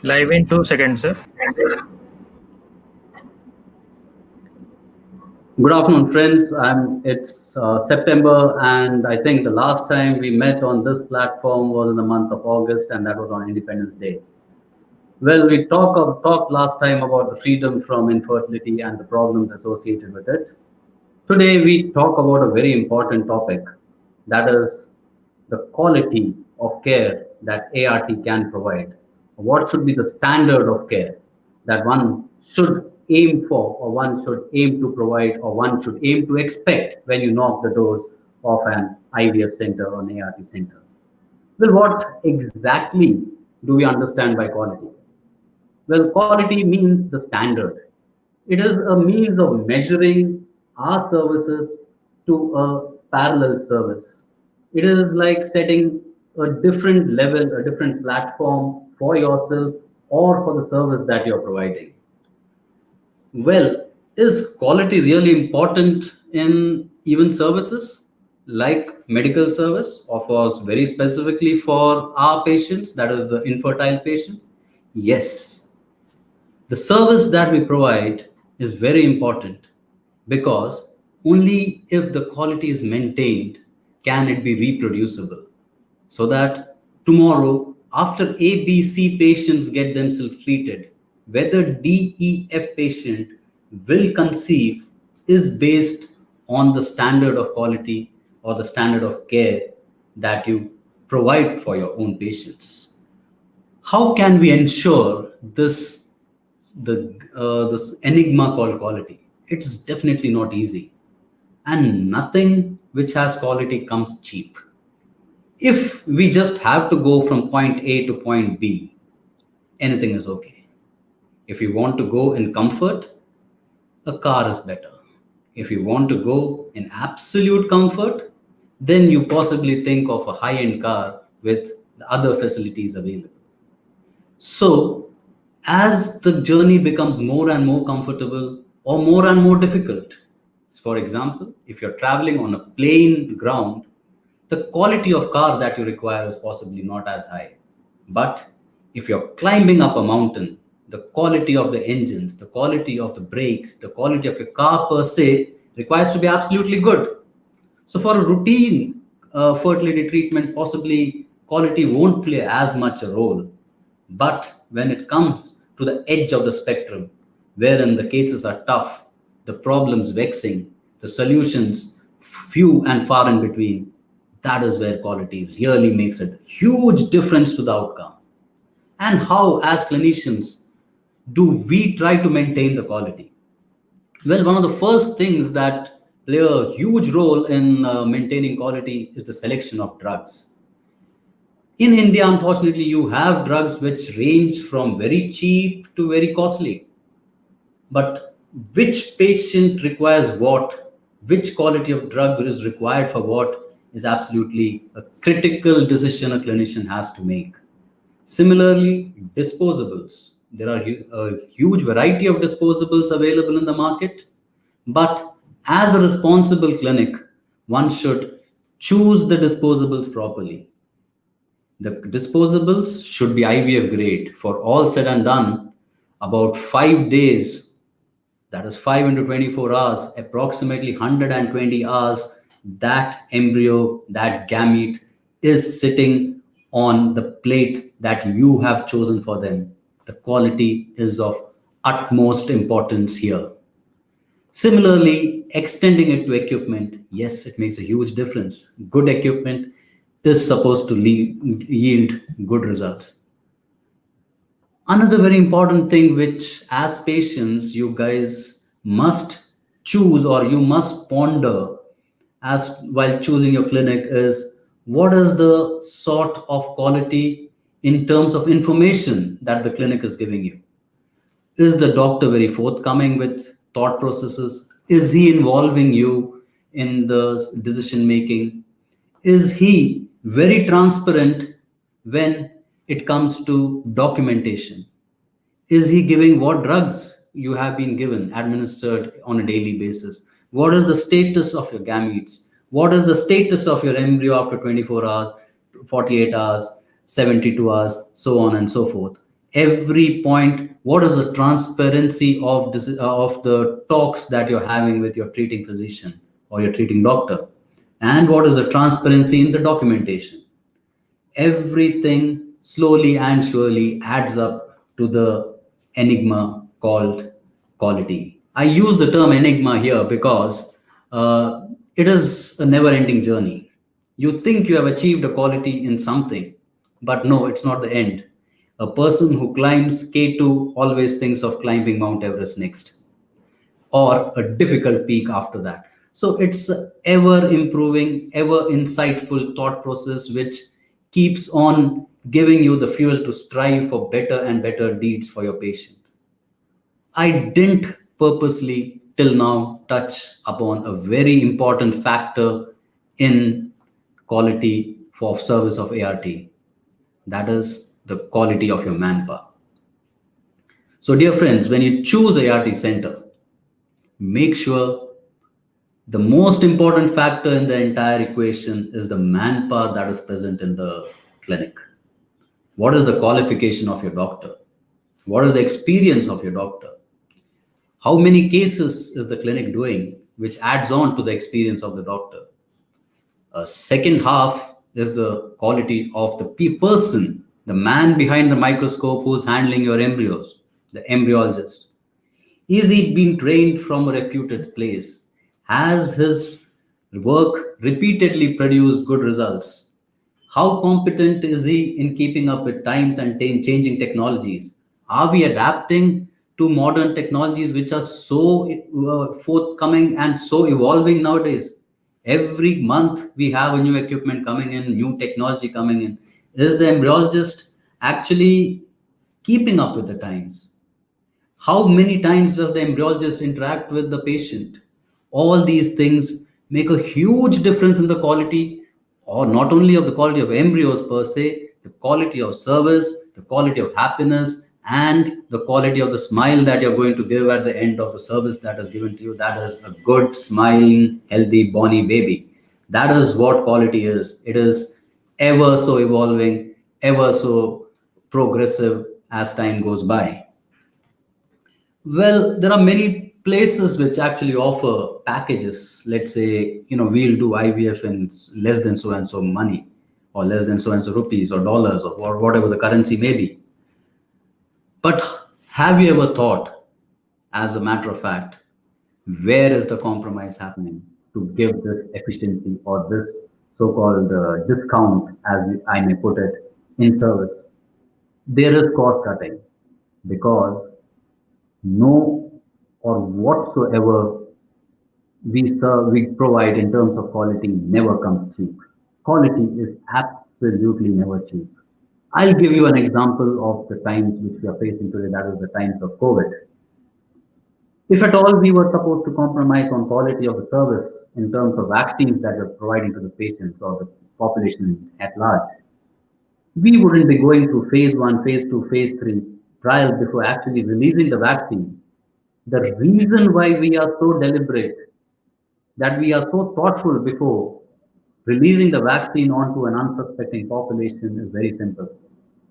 Live in 2 seconds, sir. Good afternoon, friends. It's September, and I think the last time we met on this platform was in the month of August, and that was on Independence Day. Well, we talked last time about the freedom from infertility and the problems associated with it. Today, we talk about a very important topic, that is the quality of care that ART can provide. What should be the standard of care that one should aim for, or one should aim to provide, or one should aim to expect when you knock the doors of an IVF center or an ART center? Well, what exactly do we understand by quality? Well, quality means the standard. It is a means of measuring our services to a parallel service. It is like setting a different level, a different platform for yourself or for the service that you're providing. Well, is quality really important in even services like medical service offers very specifically for our patients, that is the infertile patient? Yes, the service that we provide is very important because only if the quality is maintained can it be reproducible. So that tomorrow, after A, B, C patients get themselves treated, whether D, E, F patient will conceive is based on the standard of quality or the standard of care that you provide for your own patients. How can we ensure this enigma called quality? It's definitely not easy, and nothing which has quality comes cheap. If we just have to go from point A to point B, anything is okay. If you want to go in comfort, a car is better. If you want to go in absolute comfort, then you possibly think of a high-end car with the other facilities available. So, as the journey becomes more and more comfortable or more and more difficult, for example, if you're traveling on a plain ground, the quality of car that you require is possibly not as high. But if you're climbing up a mountain, the quality of the engines, the quality of the brakes, the quality of your car per se requires to be absolutely good. So for a routine fertility treatment, possibly quality won't play as much a role. But when it comes to the edge of the spectrum, wherein the cases are tough, the problems vexing, the solutions few and far in between, that is where quality really makes a huge difference to the outcome. And how, as clinicians, do we try to maintain the quality? Well, one of the first things that play a huge role in maintaining quality is the selection of drugs. In India, unfortunately, you have drugs which range from very cheap to very costly. But which patient requires what, which quality of drug is required for what, is absolutely a critical decision a clinician has to make. Similarly, disposables. There are a huge variety of disposables available in the market, but as a responsible clinic, one should choose the disposables properly. The disposables should be IVF grade. For all said and done, about 5 days, that is 5 into 24 hours, approximately 120 hours, that embryo, that gamete is sitting on the plate that you have chosen for them. The quality is of utmost importance here. Similarly, extending it to equipment, yes, it makes a huge difference. Good equipment is supposed to yield good results. Another very important thing which, as patients, you guys must choose or you must ponder as while choosing your clinic is what is the sort of quality in terms of information that the clinic is giving you. Is the doctor very forthcoming with thought processes? Is he involving you in the decision making? Is he very transparent when it comes to documentation? Is he giving what drugs you have been given, administered on a daily basis? What is the status of your gametes? What is the status of your embryo after 24 hours, 48 hours, 72 hours, so on and so forth? Every point, what is the transparency of this, of the talks that you're having with your treating physician or your treating doctor, and what is the transparency in the documentation. Everything slowly and surely adds up to the enigma called quality. I use the term enigma here because it is a never ending journey. You think you have achieved a quality in something, but no, it's not the end. A person who climbs K2 always thinks of climbing Mount Everest next, or a difficult peak after that. So it's a ever improving, ever insightful thought process which keeps on giving you the fuel to strive for better and better deeds for your patient. I didn't purposely till now touch upon a very important factor in quality for service of ART. That is the quality of your manpower. So, dear friends, when you choose ART center, make sure the most important factor in the entire equation is the manpower that is present in the clinic. What is the qualification of your doctor? What is the experience of your doctor? How many cases is the clinic doing, which adds on to the experience of the doctor? A second half is the quality of the person, the man behind the microscope who's handling your embryos, the embryologist. Is he being trained from a reputed place? Has his work repeatedly produced good results? How competent is he in keeping up with times and changing technologies? Are we adapting to modern technologies which are so forthcoming and so evolving nowadays? Every month we have a new equipment coming in, new technology coming in. Is the embryologist actually keeping up with the times? How many times does the embryologist interact with the patient? All these things make a huge difference in the quality, or not only of the quality of embryos per se, the quality of service, the quality of happiness, and the quality of the smile that you're going to give at the end of the service that is given to you. That is a good, smiling, healthy, bonny baby. That is what quality is. It is ever so evolving, ever so progressive as time goes by. Well, there are many places which actually offer packages. Let's say, we'll do IVF in less than so and so money, or less than so and so rupees, or dollars, or whatever the currency may be. But have you ever thought, as a matter of fact, where is the compromise happening to give this efficiency or this so called discount, as I may put it, in service? There is cost cutting, because no, or whatsoever we provide in terms of quality never comes cheap. Quality is absolutely never cheap. I'll give you an example of the times which we are facing today, that is the times of COVID. If at all we were supposed to compromise on quality of the service in terms of vaccines that we're providing to the patients or the population at large, we wouldn't be going through phase one, phase two, phase three trials before actually releasing the vaccine. The reason why we are so deliberate, that we are so thoughtful before releasing the vaccine onto an unsuspecting population is very simple.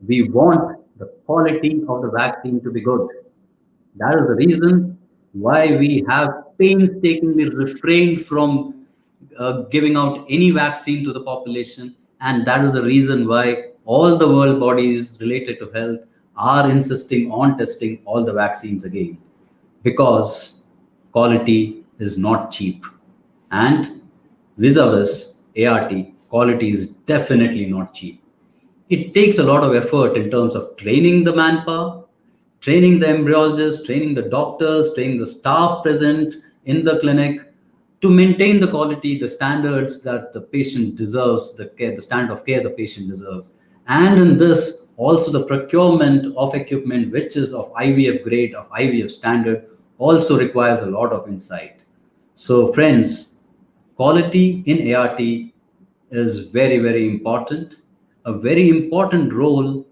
We want the quality of the vaccine to be good. That is the reason why we have painstakingly refrained from giving out any vaccine to the population. And that is the reason why all the world bodies related to health are insisting on testing all the vaccines again, because quality is not cheap. And vis-a-vis ART, quality is definitely not cheap. It takes a lot of effort in terms of training the manpower, training the embryologists, training the doctors, training the staff present in the clinic to maintain the quality, the standards that the patient deserves, the care, the standard of care the patient deserves. And in this, also the procurement of equipment, which is of IVF grade, of IVF standard, also requires a lot of insight. So friends, quality in ART is very, very important. A very important role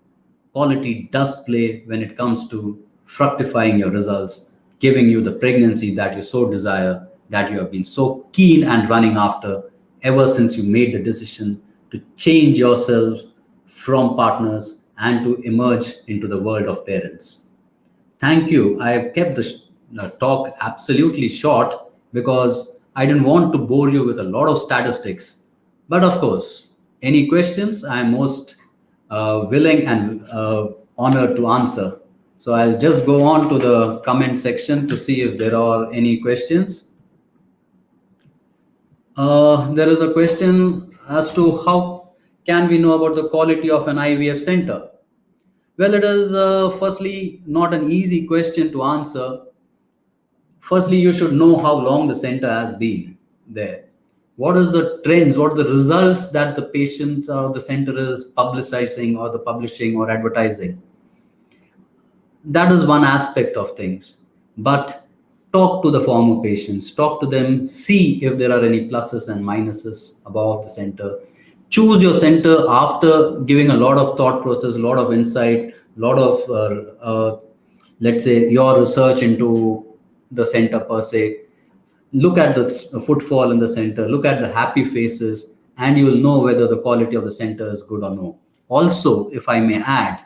quality does play when it comes to fructifying your results, giving you the pregnancy that you so desire, that you have been so keen and running after ever since you made the decision to change yourself from partners and to emerge into the world of parents. Thank you. I have kept the talk absolutely short because I didn't want to bore you with a lot of statistics. But of course, any questions, I am most willing and honored to answer. So I'll just go on to the comment section to see if there are any questions. There is a question as to how can we know about the quality of an IVF center? Well, it is firstly not an easy question to answer. Firstly, you should know how long the center has been there. What is the trends? What are the results that the patients or the center is publicizing or the publishing or advertising? That is one aspect of things. But talk to the former patients, talk to them, see if there are any pluses and minuses about the center. Choose your center after giving a lot of thought process, a lot of insight, a lot of let's say your research into the center per se. Look at the footfall in the center, look at the happy faces, and you will know whether the quality of the center is good or no. Also, if I may add,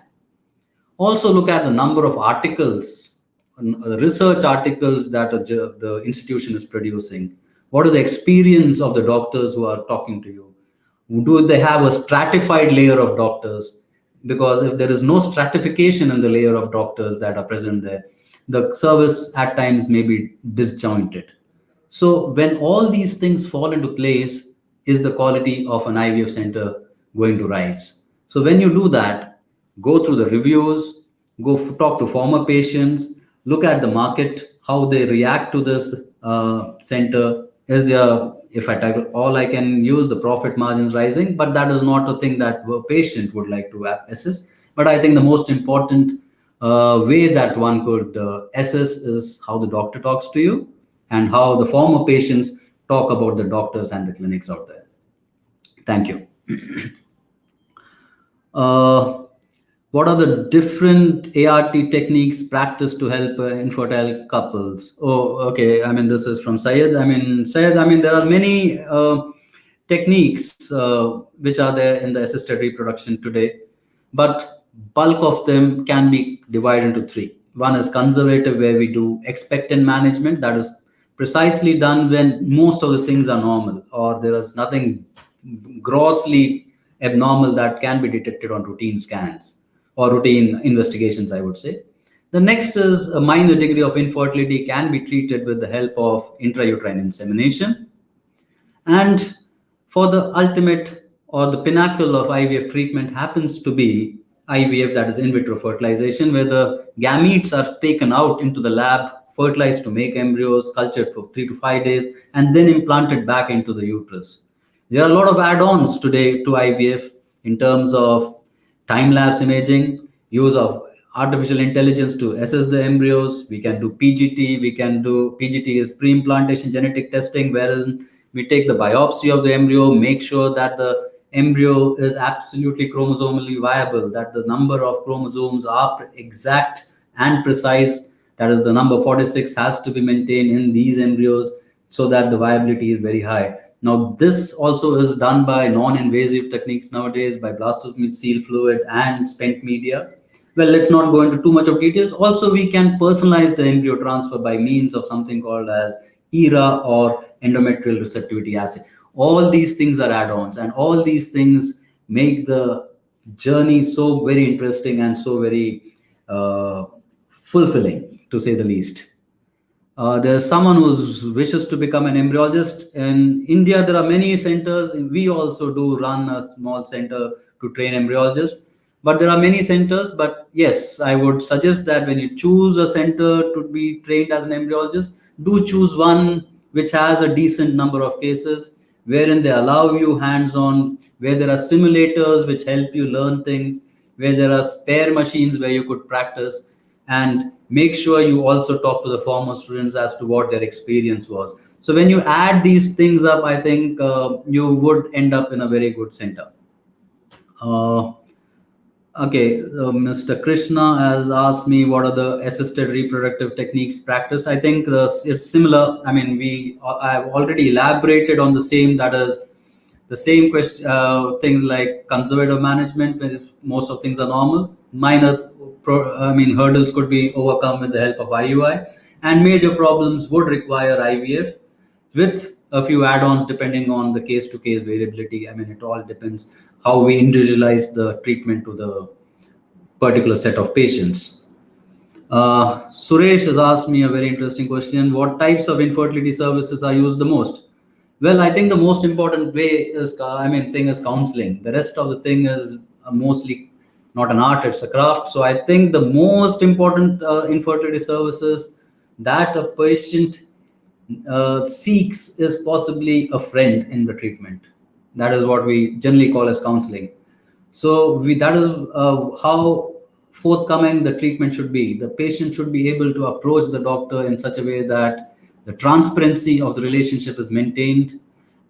also look at the number of articles, research articles that the institution is producing. What is the experience of the doctors who are talking to you? Do they have a stratified layer of doctors? Because if there is no stratification in the layer of doctors that are present there, the service at times may be disjointed. So when all these things fall into place, is the quality of an IVF center going to rise? So when you do that, go through the reviews, talk to former patients, look at the market, how they react to this center. Is there, if I tackle all I can use, the profit margins rising? But that is not a thing that a patient would like to assess. But I think the most important way that one could assess is how the doctor talks to you and how the former patients talk about the doctors and the clinics out there. Thank you. What are the different ART techniques practiced to help infertile couples? Oh, okay. I mean, this is from Syed. Syed, there are many techniques which are there in the assisted reproduction today, but bulk of them can be divided into three. One is conservative, where we do expectant management. That is precisely done when most of the things are normal or there is nothing grossly abnormal that can be detected on routine scans or routine investigations, I would say. The next is a minor degree of infertility can be treated with the help of intrauterine insemination. And for the ultimate or the pinnacle of IVF treatment happens to be IVF, that is in vitro fertilization, where the gametes are taken out into the lab, fertilized to make embryos, cultured for 3 to 5 days, and then implanted back into the uterus. There are a lot of add-ons today to IVF in terms of time-lapse imaging, use of artificial intelligence to assess the embryos. We can do PGT. PGT is pre-implantation genetic testing, whereas we take the biopsy of the embryo, make sure that the embryo is absolutely chromosomally viable, that the number of chromosomes are exact and precise. That is, the number 46 has to be maintained in these embryos so that the viability is very high. Now, this also is done by non-invasive techniques nowadays, by blastotomy, seal fluid, and spent media. Well, let's not go into too much of details. Also, we can personalize the embryo transfer by means of something called as ERA or endometrial receptivity assay. All these things are add-ons, and all these things make the journey so very interesting and so very fulfilling, to say the least. There's someone who wishes to become an embryologist. In India, there are many centers. We also do run a small center to train embryologists. But there are many centers. But yes, I would suggest that when you choose a center to be trained as an embryologist, do choose one which has a decent number of cases, wherein they allow you hands-on, where there are simulators which help you learn things, where there are spare machines where you could practice, and make sure you also talk to the former students as to what their experience was. So when you add these things up, I think you would end up in a very good center. Okay, Mr. Krishna has asked me what are the assisted reproductive techniques practiced. I think it's similar. I have already elaborated on the same. That is The same question, things like conservative management, where if most of things are normal. Minor, hurdles could be overcome with the help of IUI, and major problems would require IVF, with a few add-ons depending on the case-to-case variability. It all depends how we individualize the treatment to the particular set of patients. Suresh has asked me a very interesting question. What types of infertility services are used the most? Well, I think the most important way is, thing is counseling. The rest of the thing is mostly not an art, it's a craft. So I think the most important infertility services that a patient seeks is possibly a friend in the treatment. That is what we generally call as counseling. So that is how forthcoming the treatment should be. The patient should be able to approach the doctor in such a way that the transparency of the relationship is maintained,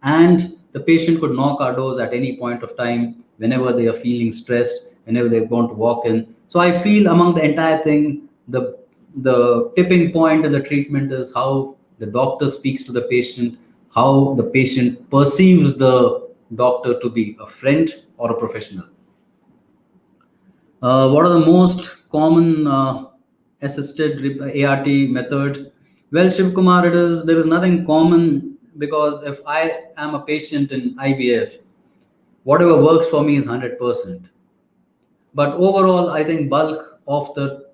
and the patient could knock our doors at any point of time whenever they are feeling stressed, whenever they want to walk in. So I feel among the entire thing, the tipping point in the treatment is how the doctor speaks to the patient, how the patient perceives the doctor to be a friend or a professional. What are the most common assisted ART methods? Well, Shivkumar, there is nothing common, because if I am a patient in IVF, whatever works for me is 100%. But overall, I think bulk of the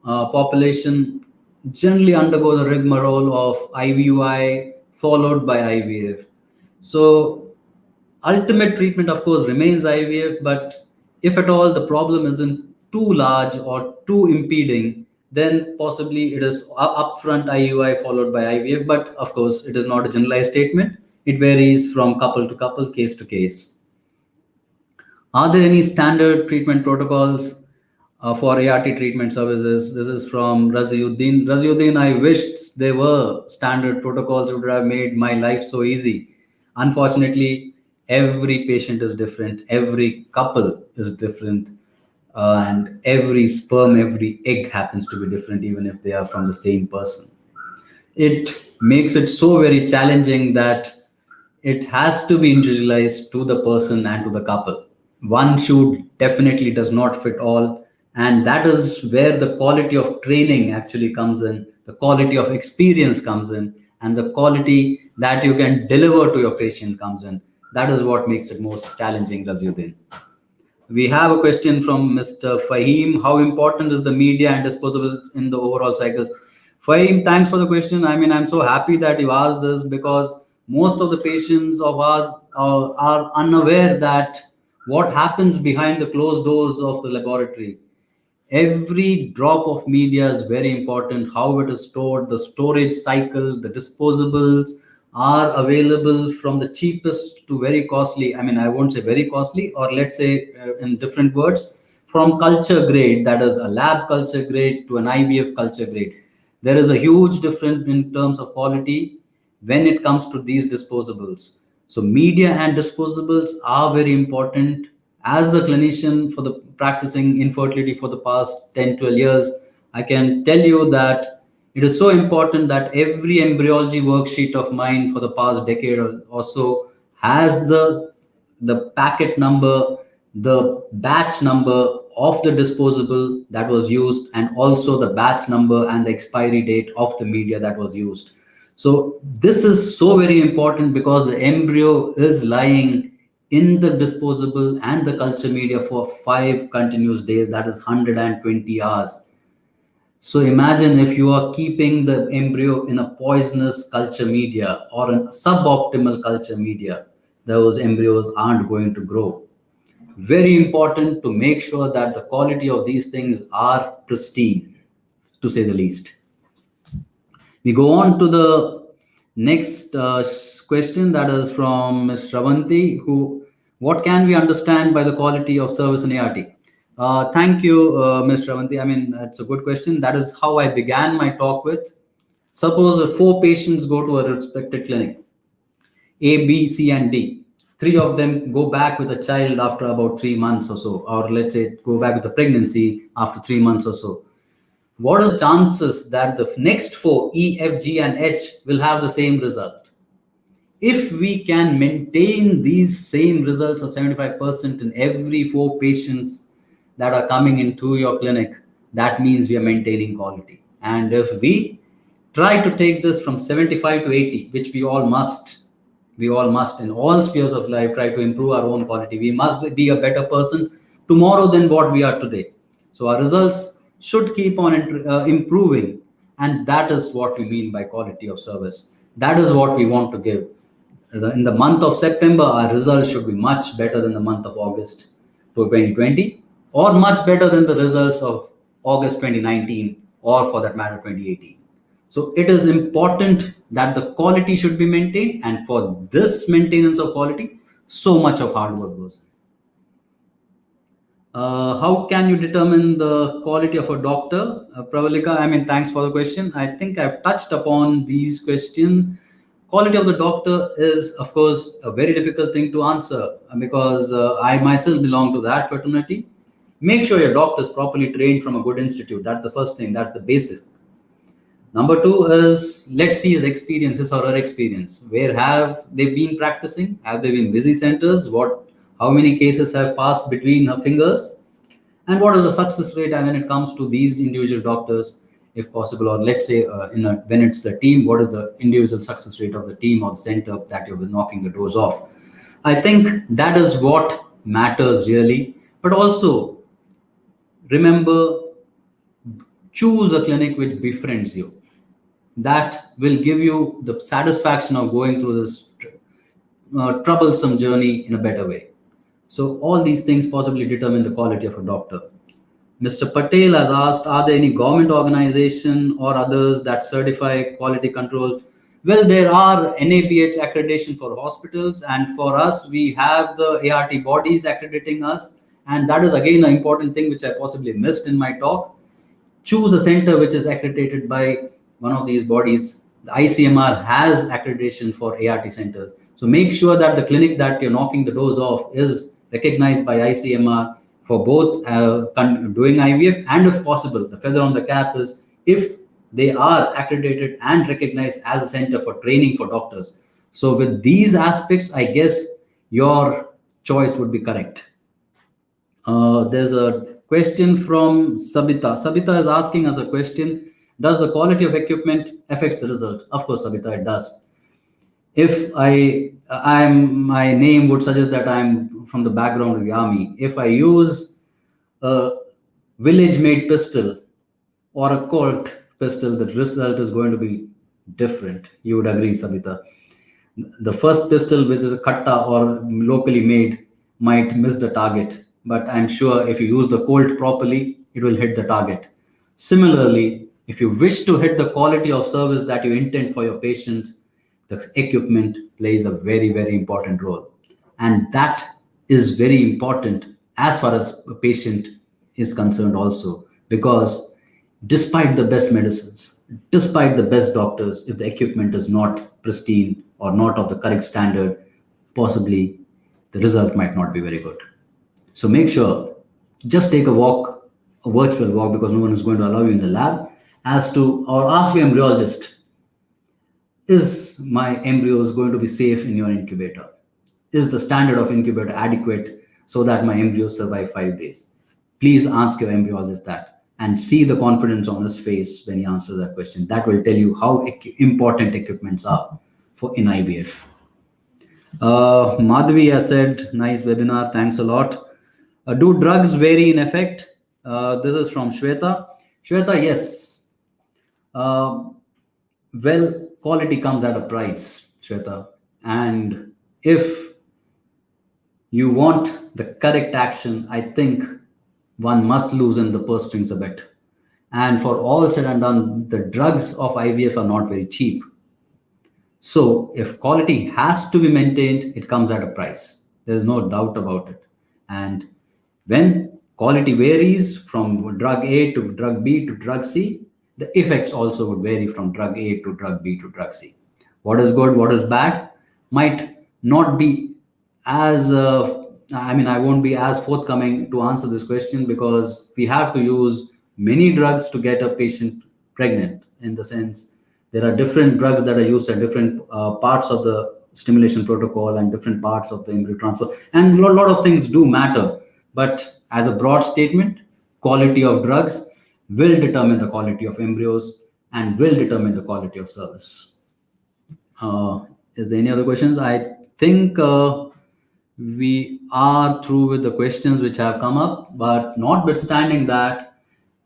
population generally undergo the rigmarole of IUI followed by IVF. So ultimate treatment, of course, remains IVF, but if at all the problem isn't too large or too impeding, then possibly it is upfront IUI followed by IVF. But of course, it is not a generalized statement. It varies from couple to couple, case to case. Are there any standard treatment protocols for ART treatment services? This is from Raziuddin. Raziuddin, I wish there were standard protocols that would have made my life so easy. Unfortunately, every patient is different, every couple is different, and every sperm, every egg happens to be different, even if they are from the same person. It makes it so very challenging that it has to be individualized to the person and to the couple. One shoe definitely does not fit all, and that is where the quality of training actually comes in, the quality of experience comes in, and the quality that you can deliver to your patient comes in. That is what makes it most challenging, Raziuddin. We have a question from Mr. Fahim. How important is the media and disposables in the overall cycle? Fahim, thanks for the question. I'm so happy that you asked this, because most of the patients of ours are unaware that what happens behind the closed doors of the laboratory. Every drop of media is very important. How it is stored, the storage cycle, the disposables are available from the cheapest to very costly. I won't say very costly, or let's say in different words, from culture grade, that is a lab culture grade, to an IVF culture grade. There is a huge difference in terms of quality when it comes to these disposables. So media and disposables are very important. As a clinician for the practicing infertility for the past 10, 12 years, I can tell you that it is so important that every embryology worksheet of mine for the past decade or so has the packet number, the batch number of the disposable that was used, and also the batch number and the expiry date of the media that was used. So this is so very important, because the embryo is lying in the disposable and the culture media for 5 continuous days, that is 120 hours. So imagine if you are keeping the embryo in a poisonous culture media or a suboptimal culture media, those embryos aren't going to grow. Very important to make sure that the quality of these things are pristine, to say the least. We go on to the next question, that is from Ms. Ravanti, what can we understand by the quality of service in ART? Thank you, Ms. Ravanti. That's a good question. That is how I began my talk with. Suppose if 4 patients go to a respected clinic, A, B, C, and D. 3 of them go back with a child after about 3 months or so, or let's say go back with a pregnancy after 3 months or so. What are the chances that the next 4, E, F, G, and H, will have the same result? If we can maintain these same results of 75% in every 4 patients that are coming into your clinic, that means we are maintaining quality. And if we try to take this from 75 to 80, which we all must in all spheres of life try to improve our own quality. We must be a better person tomorrow than what we are today. So our results should keep on improving, and that is what we mean by quality of service. That is what we want to give. In the month of September, our results should be much better than the month of August 2020, or much better than the results of August 2019, or for that matter 2018. So it is important that the quality should be maintained, and for this maintenance of quality, so much of hard work goes. How can you determine the quality of a doctor? Pravalika, I mean, thanks for the question. I think I've touched upon these questions. Quality of the doctor is, of course, a very difficult thing to answer because I myself belong to that fraternity. Make sure your doctor is properly trained from a good institute. That's the first thing. That's the basis. Number two is, let's see his experience, his or her experience. Where have they been practicing? Have they been busy centers? How many cases have passed between her fingers? And what is the success rate when it comes to these individual doctors, if possible? Or let's say when it's a team, what is the individual success rate of the team or the center that you're knocking the doors off? I think that is what matters really. But also, remember, choose a clinic which befriends you. That will give you the satisfaction of going through this troublesome journey in a better way. So all these things possibly determine the quality of a doctor. Mr. Patel has asked, are there any government organization or others that certify quality control? Well, there are NABH accreditation for hospitals, and for us, we have the ART bodies accrediting us. And that is again an important thing which I possibly missed in my talk. Choose a center which is accredited by one of these bodies. The ICMR has accreditation for ART center. So make sure that the clinic that you're knocking the doors off is recognized by ICMR for both doing IVF, and if possible, the feather on the cap is if they are accredited and recognized as a center for training for doctors. So with these aspects, I guess your choice would be correct. There's a question from Sabita. Sabita is asking us a question. Does the quality of equipment affect the result? Of course, Sabita, it does. If my name would suggest that I'm from the background of the army. If I use a village-made pistol or a Colt pistol, the result is going to be different. You would agree, Sabita. The first pistol, which is a katta or locally made, might miss the target. But I'm sure if you use the Colt properly, it will hit the target. Similarly, if you wish to hit the quality of service that you intend for your patients, the equipment plays a very, very important role. And that is very important as far as a patient is concerned also, because despite the best medicines, despite the best doctors, if the equipment is not pristine or not of the correct standard, possibly the result might not be very good. So make sure, just take a walk, a virtual walk, because no one is going to allow you in the lab, or ask your embryologist, is my embryos going to be safe in your incubator? Is the standard of incubator adequate so that my embryos survive 5 days? Please ask your embryologist that and see the confidence on his face when he answers that question. That will tell you how important equipments are in IVF. Madhvi has said, nice webinar, thanks a lot. Do drugs vary in effect? This is from Shweta. Shweta, yes. Well, quality comes at a price, Shweta. And if you want the correct action, I think one must loosen the purse strings a bit. And for all said and done, the drugs of IVF are not very cheap. So if quality has to be maintained, it comes at a price. There's no doubt about it. And when quality varies from drug A to drug B to drug C, the effects also would vary from drug A to drug B to drug C. What is good, what is bad might not be as, I won't be as forthcoming to answer this question, because we have to use many drugs to get a patient pregnant. In the sense, there are different drugs that are used at different parts of the stimulation protocol and different parts of the embryo transfer, and a lot of things do matter. But as a broad statement, quality of drugs will determine the quality of embryos and will determine the quality of service. Is there any other questions? I think we are through with the questions which have come up, but notwithstanding that,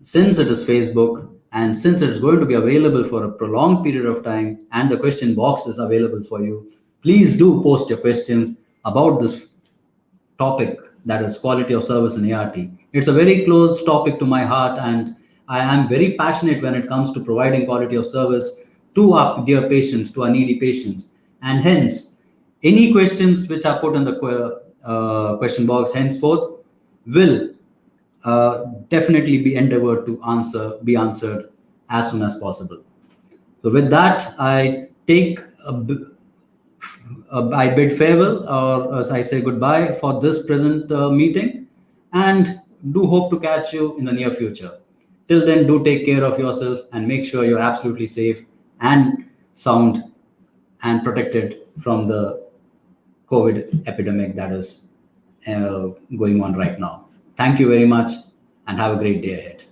since it is Facebook and since it's going to be available for a prolonged period of time and the question box is available for you, please do post your questions about this topic, that is quality of service in ART. It's a very close topic to my heart, and I am very passionate when it comes to providing quality of service to our dear patients, to our needy patients. And hence, any questions which are put in the question box henceforth will definitely be endeavored to be answered as soon as possible. So with that, I take I bid farewell, or as I say goodbye for this present meeting, and do hope to catch you in the near future. Till then, do take care of yourself and make sure you're absolutely safe and sound and protected from the COVID epidemic that is going on right now. Thank you very much and have a great day ahead.